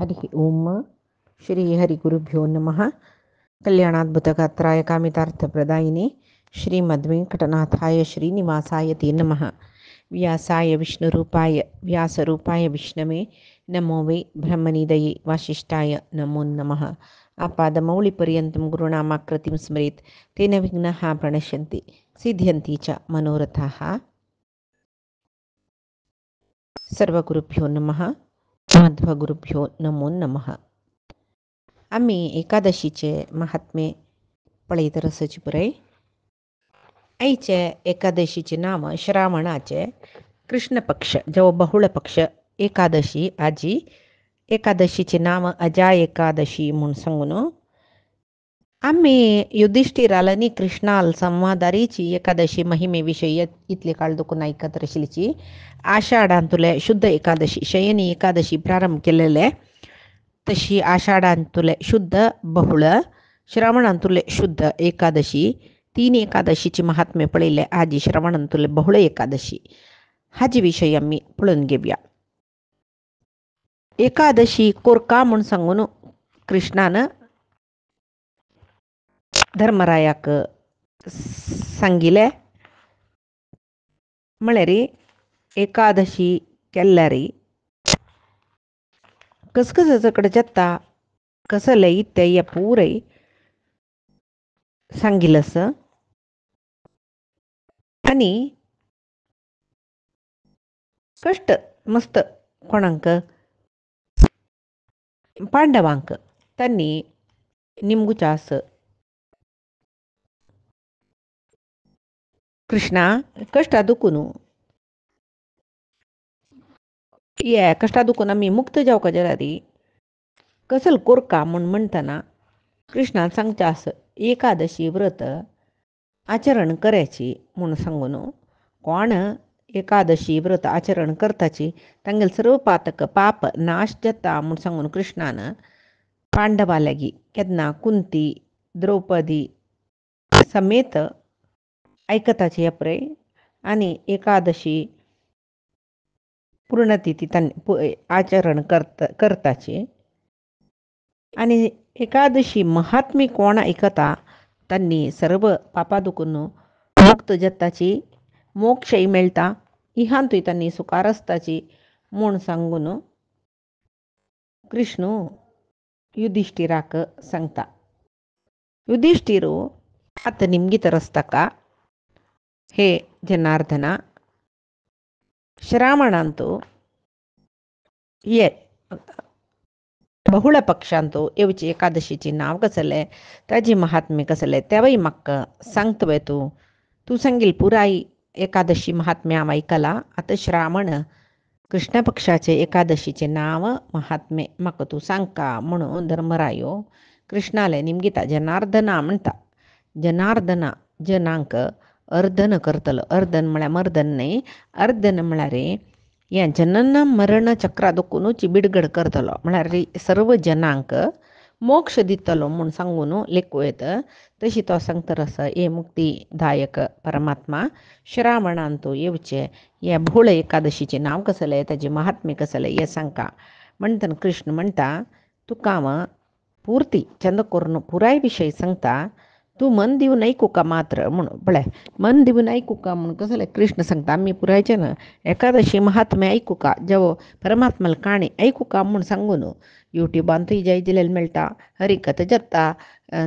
हरि ओम श्री हरिगुरुभ्यो नमः। कल्याणाद्भुतगात्राय कामितार्थप्रदायिने श्रीमद्वेङ्कटनाथाय श्रीनिवासाय ते नमः। व्यासाय विष्णुरूपाय व्यासरूपाय विष्णवे नमो वै ब्रह्मनिधये वासिष्ठाय नमो नमः। आपादमौलिपर्यन्तं गुरुणामाकृतिं स्मरेत् तेन विघ्नाः प्रणश्यन्ति सिद्ध्यन्ति च मनोरथाः। सर्वगुरुभ्यो नमः. माध्वगुरुभ्यो नमो नमः. आम्ही एकादशीचे महात्मे पळयत रसची पुराय. आईचे एकादशीचे नाव श्रावणाचे कृष्ण पक्ष जेव्हा बहुळ पक्ष एकादशी आजी एकादशीचे नाव अजा एकादशी म्हणून सांगून आम्ही युधिष्ठिराला कृष्णाल संवादारीची एकादशी महिमेविषयी इतले काळ दुखून ऐकत रशिलीची आषाढांतुले शुद्ध एकादशी शयनी एकादशी प्रारंभ केलेले तशी आषाढांतुले शुद्ध बहुळ श्रावणांतुले शुद्ध एकादशी तीन एकादशीची महात्म्य पळयले. आजी श्रावणांतुले बहुळ एकादशी हाजी विषयी आम्ही पळून घेऊया. एकादशी कोरका म्हणून सांगून कृष्णानं धर्मरायाक सांगिले. म्हळ्यार एकादशी केल्यारी कसकसाचं कडे जत्ता कसं लई ते या पूरय सांगिलस. आणि कष्ट मस्त कोणाक पांडवांक त्यांनी निमगुचास कृष्णा कष्टा दुखून या कष्टा दुखून आम्ही मुक्त जाऊ का जरारी कसल कोरका म्हणून म्हणताना कृष्णा सांगचास एकादशी व्रत आचरण करायची म्हणून सांगून कोण एकादशी व्रत आचरण करताची तांगेल सर्व पातक पाप नाश जाता म्हणून सांगून कृष्णानं पांडवा लागी केदना कुंती द्रौपदी समेत ऐकताची अप्रे आणि एकादशी पूर्णतिथी त्यांनी आचरण करताची आणि एकादशी महात्मी कोण ऐकता त्यांनी सर्व पापादुकून मुक्त जत्ताची मोक्षही मिळता इहांतूय त्यांनी सुकार असताची म्हूण सांगून कृष्ण युधिष्ठिराक सांगता. युधिष्ठिरो आता निमगीत रस्ता का हे जनार्दना श्रावणांतो ये बहुळ पक्षांतो येवची एकादशीची नाव कसले त्याची महात्म्य कसले तेव्हाही मक्क सांगतोय तू सांगील पुराई एकादशी महात्म्य आम ऐकला. आता श्रावण कृष्ण पक्षाचे एकादशीचे नाव महात्म्य मक तू सांगका म्हणून धर्मरायो कृष्णाला निमगीता जनार्दना म्हणता. जनार्दना जनांक अर्धन करतलो. अर्धन म्हळ्या मर्दन नाही, अर्धन म्हळ्यारे या जनन मरण चक्रा दुखूनची बिडगड करतलो म्हळ्यार सर्व जनांक मोक्ष दितलो म्हणून सांगून लेखू येतं. तशी तो सांगतरस ये मुक्तीदायक परमात्मा श्रावणांतो येवचे या भोळ एकादशीचे नाव कसलं त्याचे महात्म्य कसलं हे सांगका म्हणताना कृष्ण म्हणता तुका पूर्ती चंद करून पुराय विषय सांगता तू मन देऊन ऐकू का मात्र म्हणून बळे मन देऊन ऐकू का म्हणून कसं कृष्ण सांगता आम्ही पुरायचे ना एकादशी महात्म्य ऐकू का जेव्हा परमात्माला काणे ऐकू का म्हणून सांगून यूट्यूबांतूय जय दिलेलं मिळता हरिकथ जत्ता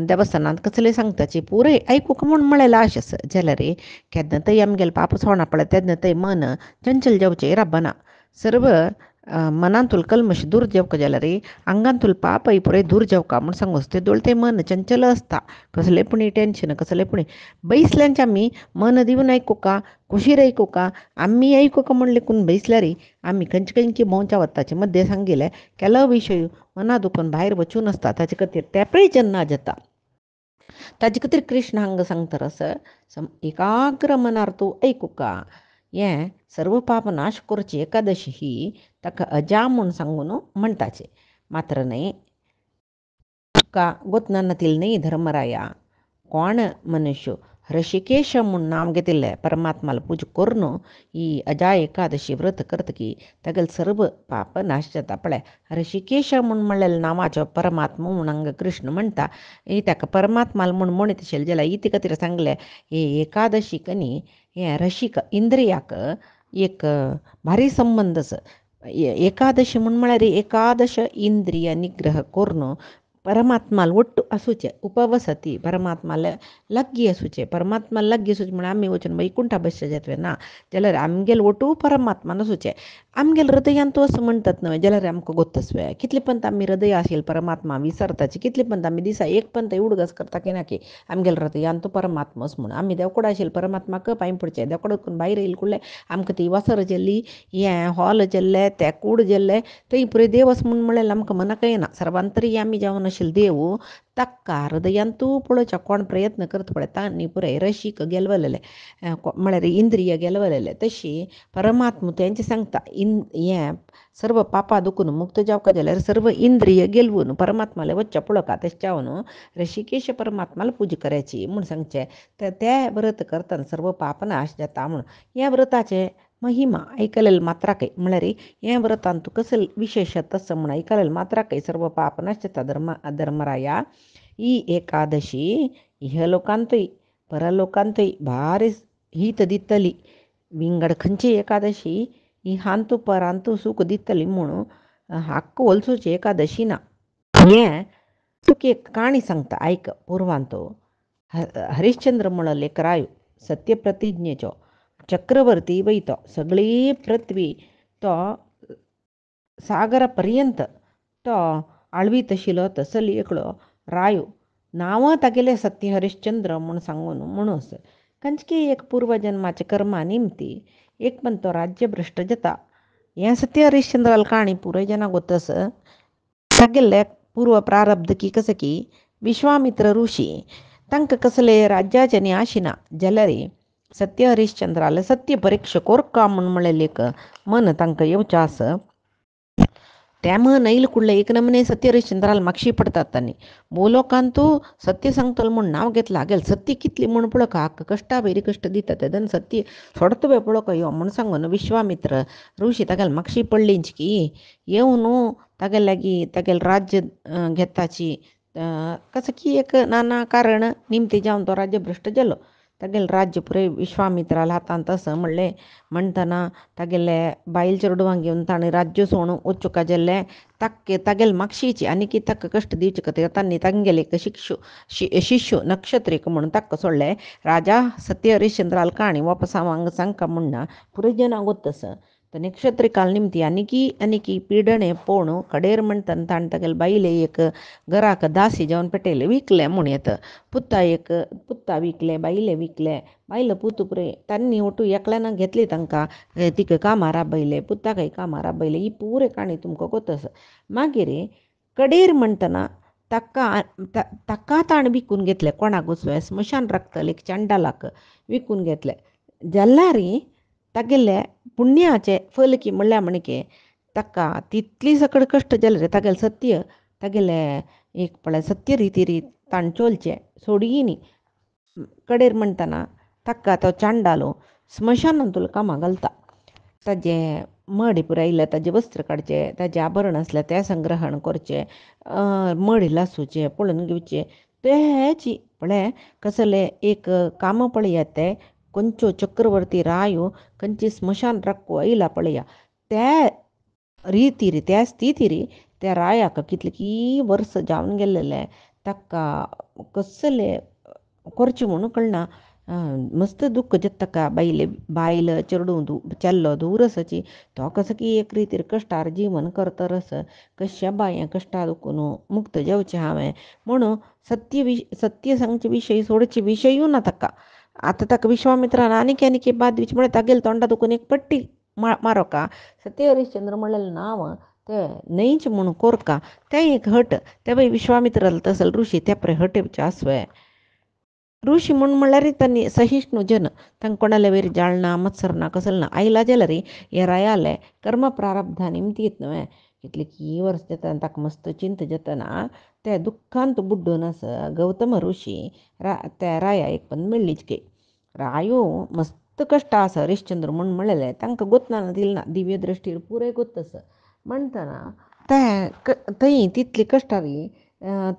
देवस्थानात कसले सांगताचे पुरे ऐकू का म्हणून म्हळेला आशस झालं रे केदन तई आमगेल पाप सोडा पडत तेदन तई मन चंचल जावचे रब्बाना सर्व मनांतूल कल्मश दूर जेवका जाला रे अंगांतूल पाप पुरे दूर जेवका म्हणून सांगोस ते दोळ ते मन चंचल असता कसले पुणी टेन्शन कसले पुणी बैसल्यांच्या आम्ही मन दिवून ऐकू का कुशीर ऐकू का आम्ही ऐकू का म्हणले कोण बैसल्या रे आम्ही कंची मोंच्या वत्ताचे मध्ये सांगितले केला विषय मना दुखून बाहेर वचून असता ताचे खातीर तेपळी जन्ना जाता ताचे खातीर कृष्ण हांगा सांगता असं एकाग्र मनार तूं ऐकू का हें सर्व पाप नाश करची एकादशी ही ताका अजा म्हूण सांगून म्हणटाचे. मात्र न्हय तुका गोतनानातील न्हय धर्मराया कोण मनुष्य ऋषिकेश म्हूण नांव घेतिल्लें परमात्माला पूजा करून ही अजा एकादशी व्रत करता की तागेले सर्व पाप नाश जाता. पळय, ऋषिकेश म्हूण म्हणलेल्या नांवाचो परमात्मा म्हूण हांगा कृष्ण म्हणटा. ही ताका परमात्माला म्हूण म्हणीत आशिल्लें जाल्यार इती खातीर सांगलें हे एकादशीक न्ही हें रशीक इंद्रियाक एक भारी संबंद आसा. एकादशी म्हूण म्हळ्यार एकादश इंद्रिय निग्रह करून परमात्माला ಒಟ್ಟು ಅಸುಚೆ ಉಪವಸತಿ परमात्माला लग्गी असूचे परमात्माला लग्गी असूचे म्हणून आमी वचून वैकुंठा बसचे जेतवे ना जाल्यार आमगेले ಒಟ್ಟು परमात्मान असूचे आमगेले हृदयान तो असं म्हणतात न्हय जाल्यार आमकां गोत्तसवे कितले पंत आमी हृदय आशिल्ले परमात्मा विसरताचे कितले पंत आमी दिसा एक पंत उडगस करता की ना की आमगेले हृदयान तो परमात्माच म्हणून आमी देवकोडा आशिल्ले परमात्माक पांय पडचे देवकोडाकून भायर येयले कुडले आमकां ती वासर जेल्ली हें हॉल जेल्ले ते कूड जेल्ले थंय पुरे देव आसा म्हूण म्हळ्यार आमकां मनाक येना सर्वांतरी आमी जावन आशिल्ले देव ताका हृदयान तूं पळोवच्या कोण प्रयत्न करता पळय तांणी पुराय रशीक गेलवलेले म्हळ्यार इंद्रिय गेलवलेले तशी परमात्मा तेंचे सांगता हें सर्व पापा दुखून मुक्त जावका जाल्यार सर्व इंद्रिय गेलवून परमात्माला वच्चे पळोवका तेश जावन ऋषिकेश परमात्माला पूजा करायची म्हूण सांगचे तर ते व्रत करतना सर्व पाप नाश जाता म्हूण ह्या व्रताचे महिमा ऐकलेलं मात्राकय म्हळ्यार हें व्रतान तूं कसं विशेषत आसा म्हूण ऐकलेलं मात्राकय सर्व पाप नाश जाता धर्मराया ही एकादशी इहलोकांतय परलोकांतय भारी हीत दितली विंगड खंयची एकादशी ही हांतू परांतू सूख दितली म्हणून हाक्क होलसूची एकादशी ना. हें तुका एक काणी सांगता आयक पुरवांतो. हरिश्चंद्र म्हणलो एक रायो सत्यप्रतिज्ञेचो चक्रवर्ती वयतो सगळी पृथ्वी तो सागरा पर्यंत तो आळवीत आशिल्लो तसलो एकलो रायो नांव तागेलें सत्य हरिश्चंद्र म्हूण सांगून म्हणूस खंयची एक पूर्वजन्माच्या कर्मा निमती एक पण तो राज्य भ्रश्ट जाता. हें सत्य हरिश्चंद्राल काणी पुराय जाणां गोतस तागेले पूर्व प्रारब्ध की कसं की विश्वामित्र ऋषी तांकां कसले राज्याचे न्ही आशिना जाल्यार सत्य हरिश्चंद्राला सत्य परीक्षा कोरका म्हूण म्हणलेलें एक मन तांकां येवचें आसा. त्या मन येयले कुडले एक नमने सत्य हरिश्चंद्राला मागशी पडतात तांणी भोवलोकांतू सत्य सांगतलो म्हूण नांव घेतलां हागेल सत्य कितली म्हूण पळोवका हाका कश्टा वयरी कश्ट दिता तेदन सत्य सोडता पळोवका यो म्हूण सांगून विश्वामित्र ऋषी तागेले मागशी पडलींच की येवन तागेले लागीं तागेलें राज्य घेताची कसं की एक नाना कारण निमती जावन तो राज्य भ्रश्ट जालो तागेलें राज्य पुराय विश्वामित्राला हातांत आसा म्हणटना तागेले बायल चेडवांक घेवन ताणें राज्य सोडून वचूंक जाल्लें तागेले मागशीची आनी कितें ताका कश्ट दिवचे खातीर तांणी तांगेले एक शिष्य नक्षत्रीक म्हणून ताका सोडलें. राजा सत्य हरिश्चंद्राल काणी वापस सांगता म्हणना पुराय जनां गोत्तस तर नक्षत्रिकाल निमती आनी पिडणे पळोवन कडेर म्हणटना ताणें तागेले बायले एक घराक दासी जावन पेटयले विकले म्हूण येता पुत्ता विकले बायले पुतू पुरे तांणी ಒಟ್ಟು एकल्यान घेतली तांकां तिका कामां राबयले पुत्ताकय कामां राबयले ही पुरे काणी तुमकां गोतस. मागीर कडेर म्हणटना ताका ताणें विकून घेतले कोणाक वचूं स्मशान राखतले एक चांडालाक विकून घेतले जाल्यार तागेले पुण्याचे फल की म्हणल्या म्हणके ताका तितली सकड कश्ट जाले रे तागेले सत्य तागेले एक पळय सत्य रिती ताण चोलचे सोडीनी कडेर म्हणटना ताका तो चांडालो स्मशानान तुला कामां घालता ताजे मडी पुरायले ताजे वस्त्र काडचे ताजे आभरण आसले ते संग्रहण करचे मडी लासूचे पळोवन घेवचे तेची पळय कसले एक काम पळयात ते खंयच्यो चक्रवर्ती रायो खंयची स्मशान राखू आयला पळया त्या रिती त्या स्थितीरी त्या रायाक कितले की वर्स जावन गेल्लेले ताका कसले करचे म्हणून कळना मस्त दुःख जाता ताका बायल चेडू चेल्लो दूर आसाची तो कसो की एक रितीर कश्टार जीवन करता रस कशा बाये कश्टा दुखून मुक्त जावचें हांवें म्हणून सत्य सांगचे विशय सोडचे विशयूय ना ताका. आतां ताका विश्वामित्रान आनी बाद दिवचे म्हळ्यार तागेले तोंडा दुखून एक पट्टी मारोका सत्य हरिश्चंद्र म्हणलेलें नांव ते न्हयच म्हणून कोरका तें एक हट ते बाई विश्वामित्र तसल ऋषी ते पळय हट येवचे आसवे. ऋषी म्हणल्यार तांणी सहिष्णू जन तांकां कोणाले वयर जाळना मत्सर ना कसले ना आयला जाल्यार हे रायाले कर्म प्रारब्धा निमतीत न्हय कितले की वर्स जाता ताका मस्त चिंत जातना त्या दुःखांत बुड्डून असं गौतम ऋषी त्या राया एक पण मेळ्ळीच गे रायो मस्त कष्ट असं हरिश्चंद्र म्हणून म्हणलेले तांकां गोतना दिल ना दिव्य दृश्टीर पुरे गोत्तस म्हणटना थंय तितली कश्टारी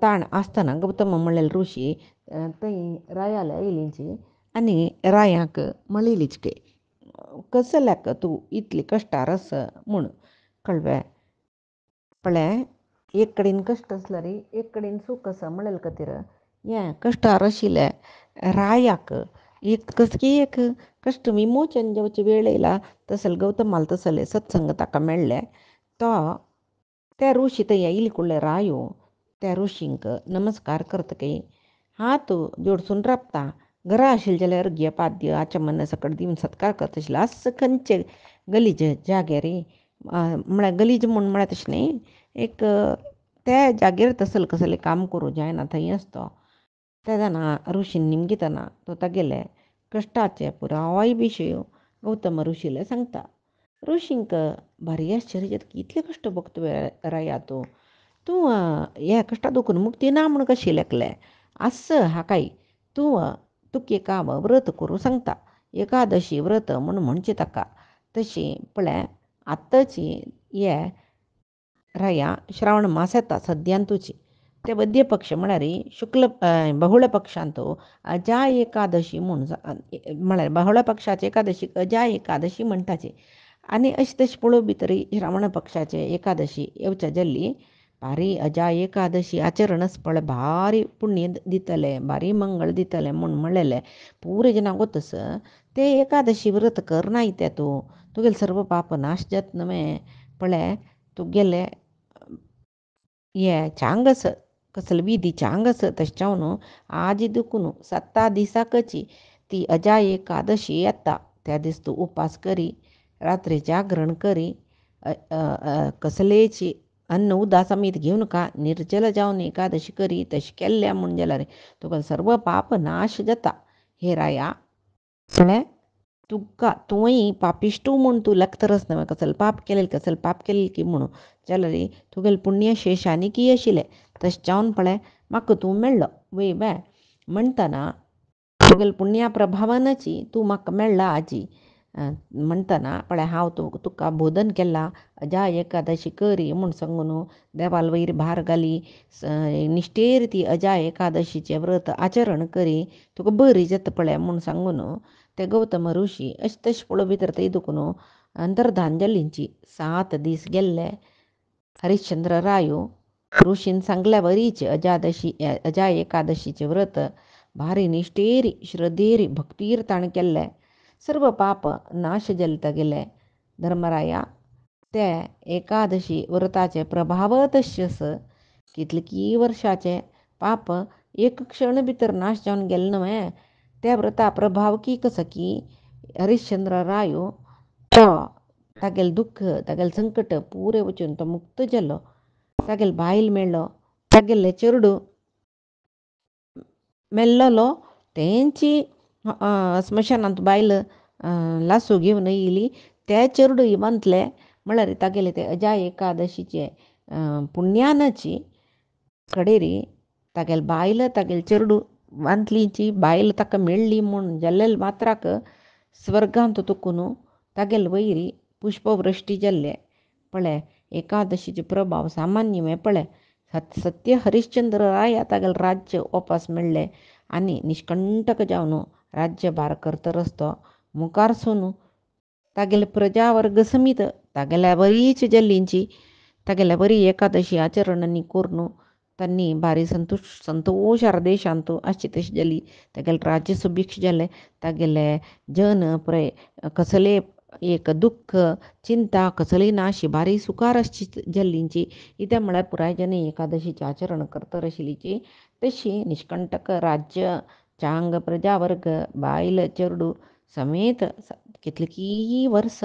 ताण आसतना गौतम म्हणलेले ऋषी थंय रायाला येयलींची आनी रायांक म्हणलेलीच गे कसल्याक तूं इतली कश्टार आस म्हूण कळ्ळें पळय एक कडेन कश्ट आसला रे एक कडेन सूख आसा म्हणलें खातीर हें कश्टार आशिल्ले रायाक एक कसकी एक कश्ट विमोचन जेवचे वेळ येयला तसले गौतमाल तसले सत्संग ताका मेळ्ळे तो त्या ऋषी थंय येयले कुडले रायो त्या ऋषींक नमस्कार करतकी हात जोडसून राबता घरा आशिल्ले जाल्यार अर्घ्य पाद्य आचमन सकट दिवन सत्कार करता आशिल्लो आस खंयचे गलीज जागे रे म्हळ्यार गलीज म्हूण म्हळ्यार तशें न्ही एक त्या जागेर तसलें कसलें काम करूं जायना थंय आसतो त्या जाणा ऋषीन निमगितना तो तागेले कश्टाचे पुराय विशय गौतम ऋषीले सांगता ऋषींक भारी आश्चर्य जाता की इतले कश्ट भोगता राया तूं ह्या कश्टा दुखून मुक्ती ना म्हूण कशी लेखलें आस हाकाय तूं तुका एका व्रत करूं सांगता एकादशी व्रत म्हूण म्हणचें ताका तशी पळय आत्ताची हे राया श्रावण मास येता सद्यांतूची ते वद्य पक्ष म्हळ्यार शुक्ल बहुळ पक्षांत अजा एकादशी म्हूण म्हळ्यार बहुळ पक्षाची एकादशीक अजा एकादशी म्हणटाची आनी अशें तशें पळोवं भितर श्रावण पक्षाचे एकादशी येवच्या जाल्ली भारी अजा एकादशी आचरणच पळय भारी पुण्य दितले भारी मंगळ दितले म्हूण म्हणलेले पुरे जना गोतस ते एकादशी व्रत कर नायते तुगेले सर्व पाप नाश जात न्हय पळय तुगेले हे चांगस कसले विधी चांगस तशें जावन आज दुखून 7 दिसाकची ती अजा एकादशी येता त्या दीस तूं उपास करी रात्री जागरण करी कसलेची अन्न उदास अमीत घेवन का निर्जल जावन एकादशी करी तशें केल्ल्या म्हूण जाल्यार तुका सर्व पाप नाश जाता हे राया कळ्ळें तुका तुंय पापिश्टू म्हूण तूं लेखतरच न्हय कसले पाप केलें की म्हणून जाल्यार तुगेलें पुण्य शेशांनी की आशिल्लें तशें जावन पळय म्हाका तूं मेळ्ळो वय बाय म्हणटना तुगेले पुण्या प्रभावानची तूं म्हाका मेळ्ळा आजी म्हणटना पळय हांव तुका बोधन केलां अजा एकादशी करी म्हूण सांगून देवाल वयर भार घाली निश्टेर ती अजा एकादशीचें व्रत आचरण करी तुका बरी जाता पळय म्हूण सांगून ते गौतम ऋषी अशें तशें पळोवं भितर थंय दुखून अंतर्धान जाल्लींची 7 दीस गेल्ले हरिश्चंद्र रायो ऋषीन सांगल्या वरीच अजा एकादशीचें व्रत भारी निश्टेरी श्रद्धेरी भक्तीर ताणें केल्लें सर्व पाप नाश जाले तागेले धर्मराया ते एकादशी व्रताचे प्रभाव तशें आस कितले की वर्साचे पाप एक क्षण भितर नाश जावन गेले न्हय त्या व्रता प्रभाव की कसो की हरिश्चंद्र रायो तो तागेलें दुख्ख तागेलें संकट पुरे वचून तो मुक्त जालो तागेलो बायल मेळ्ळो तागेलें चेडूं मेल्लोलो तेंची स्मशानांत बायल लासूं घेवन येयली ते चेडूं इवंतलें म्हळ्यार तागेले ते अजा एकादशीचे पुण्यानची कडेरी तागेले बायल तागेले चेडूं वांतलीची बायल ताका मेळ्ळी म्हूण जाल्ले मात्राक स्वर्गांत तुकून तागेले वयरी पुष्पवृश्टी जाल्ले पळय एकादशीचे प्रभाव सामान्य हे पळय सत्य हरिश्चंद्र राया तागेलें राज्य वापस मेळ्ळें आनी निश्कंटक जावन राज्यभार करतरच तो मुखार सून तागेले प्रजा वर्ग समीत तागेल्या बरीच जाल्लींची तागेल्या बरी एकादशी आचरणांनी करून तांणी भारी संतोशार देशांत अशी तशी जाली तागेलें राज्य सुभिक्ष जालें तागेले जन पळय कसले एक दुख्ख चिंता कसलीय ना अशी भारी सुखार अशी जाल्लींची कित्याक म्हळ्यार पुराय जन एकादशीचें आचरण करतर आशिल्लींची तशी निश्कंटक राज्य चांग प्रजा वर्ग बायल चेडूं समेत कितले की वर्स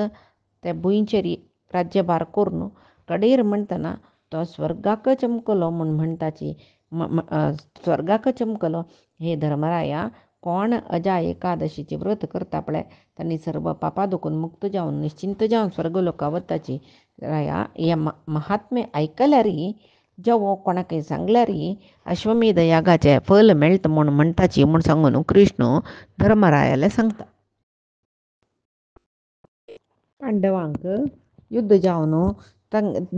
ते भुंयचेर राज्यभार करून कडेर म्हणटना तो स्वर्गाक चमकलो म्हूण म्हणटाची स्वर्गाक चमकलो हे धर्मराया कोण अजा एकादशीचे व्रत करता पळय तांणी सर्व पापा दुखून मुक्त जावन निश्चिंत जावन स्वर्गलोका वताची राया या महात्मे ऐकल्या री जेव्हा कोणाकय सांगल्या री अश्वमेध यागाचे फल मेळत म्हूण म्हणटाची म्हूण सांगून कृष्ण धर्मरायाला सांगता. पांडवांक युद्ध जावन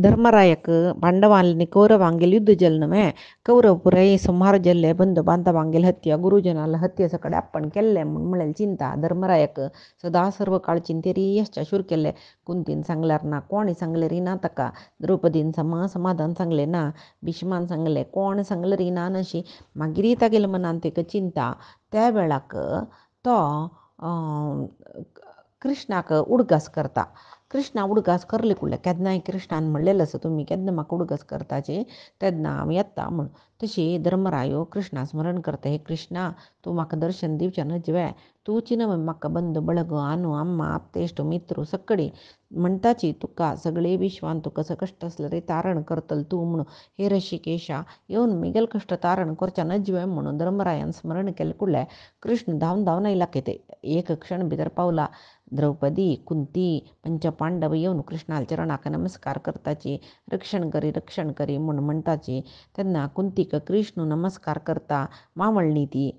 धर्मरायक पांडवांनी कौरवांगेल युद्ध जल्नमे कौरव पुराई संहार जल्ले बंधू बांधवांगेल हत्या गुरुजनाला हत्या सकಡೆ आपण केल्ले म्हणून म्हळेल चिंता धर्मरायक सदा सर्व काळ चिंतेरी यश्च्या शूर केल्ले कुंतीन सांगल्यार ना कोणी सांगले री ना तका द्रौपदीन समाधान सांगले ना भीष्मान सांगले कोण सांगले री ना नशी मागिरी तागेल मनान तेका चिंता त्या वेळाक तो कृष्णाक उडगास करता. कृष्णा उडगास करले कुडले केन्नाय कृष्णान म्हणलेलं असं तुम्ही केन्ना म्हाका उडगास करताचे तेन्ना हांव येता म्हूण. तशी धर्मरायो कृष्णा स्मरण करता हे कृष्णा तूं म्हाका दर्शन दिवचें नजवे तूं चिनव म्हाका बंद बळग आनू अम्मा आप्तेश्ट मित्र सकडी म्हणटाची तुका सगळे विश्वान तुका कष्ट असले रे तारण करतल तूं म्हणून हे ऋषिकेशा येवन मिगेल कष्ट तारण करच्या नजवे म्हणून धर्मरायान स्मरण केले कुडले कृष्ण धांवन धांवन आयला ते एक क्षण भितर पावला. द्रौपदी कुंती पंचपांडव येवन कृष्णाल चरणाक नमस्कार करताची रक्षण करी म्हूण म्हणटाची तेन्ना कुंतीक कृष्ण नमस्कार करता मावळणी ती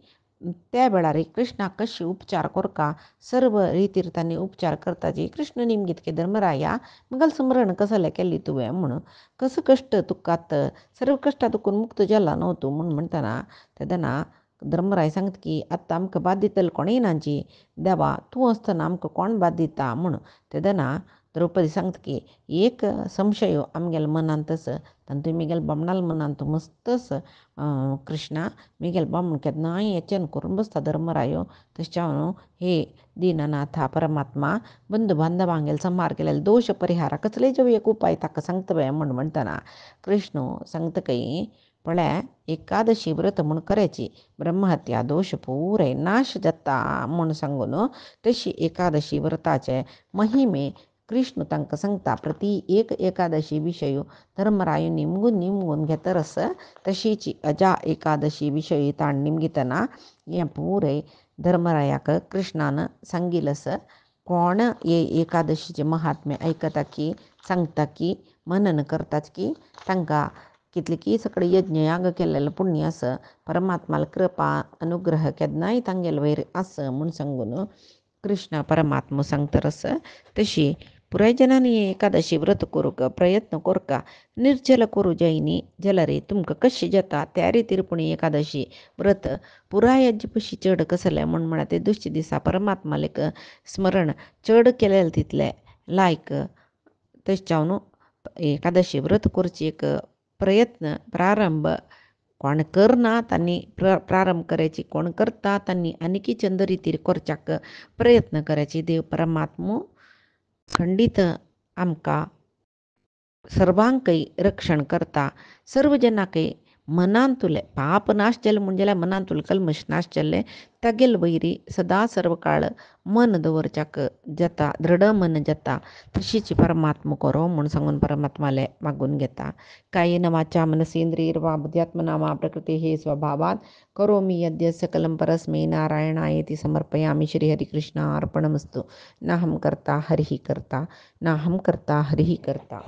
त्या वेळार कृष्णाक कशी उपचार कोरका सर्व रितीर्थांनी उपचार करताची कृष्ण निमगीत धर्मराया मगल स्मरण कसले केली तुवें म्हणून कसं कष्ट तुकात सर्व कष्टा तुकून मुक्त जाला न्हू तूं म्हणून म्हणटना तेदना धर्मराय सांगता की आत्ता आमकां बाद दितले कोणेय नाची देवा तूं आसतना आमकां कोण बाद दिता म्हणून तेदना द्रौपदी सांगता की एक संशय आमगेल मनांतच तांतूय मिगेल बामणाल मनांत मस्तच कृष्णा मिगेल बामण केन्नाय येचेन करून बसता धर्मरायो तशें न्हू हे दीननाथा परमात्मा बंधू बांधवांगेल संहार केलेले दोष परिहारा कसले जो एक उपाय ताका सांगता म्हूण म्हणटना कृष्ण सांगता की पळय एकादशी व्रत म्हूण करायची ब्रह्महत्या दोष पुरे नाश जाता म्हूण सांगून तशी एकादशी व्रताचे महिमे कृष्ण तांकां सांगता प्रती एक एकादशी विशय धर्मराय निमगून घेतरस तशीची अजा एकादशी विशयी ताण निमगितना हें पुरे धर्मरायाक कृष्णान सांगिलस. कोण हे एकादशीचे महात्म्य ऐकता की सांगता की मनन करतात की तांकां कितले की सकळे यज्ञ याग केलेलं पुण्य असं परमात्माला कृपा अनुग्रह केन्नाय तांगेल वयर आस म्हूण सांगून कृष्ण परमात्मा सांगतरस तशी पुराय जनांनी एकादशी व्रत करूक प्रयत्न कोरका निर्जल करू जायनी जलरे तुमकां कशी जाता त्या रितीर पुणी एकादशी व्रत पुराय पशी चड कसले म्हूण म्हणा ते दुसरे दिसा परमात्मालेक स्मरण चड केलेले तितले लायक तशें न्हू एकादशी व्रत करची एक प्रयत्न प्रारंभ कोण करना त्यांनी प्रारंभ करायची कोण करता त्यांनी आणखी चंद रितीर करच्याक प्रयत्न करायची. देव परमात्मा खंडित आमकां सर्वांकय रक्षण करता सर्व जनाकय मनान तुले पाप नाश जाले म्हणजे मनान तुले कल्मश नाश जाले तागेल वैरी सदा सर्व काळ मन दवरच्याक जाता दृढ मन जाता तशीच परमात्मा करो म्हूण सांगून परमात्माले मागून घेता. कायेन वाचा मनसेंद्रियर्वा बुद्ध्यात्मना वा प्रकृतेः स्वभावात् करोमि यद्य सकलं परस्मै नारायणायेति समर्पयामि. श्रीहरिकृष्णार्पणमस्तु. नाहं कर्ता हरिः कर्ता नाहं कर्ता हरिः कर्ता.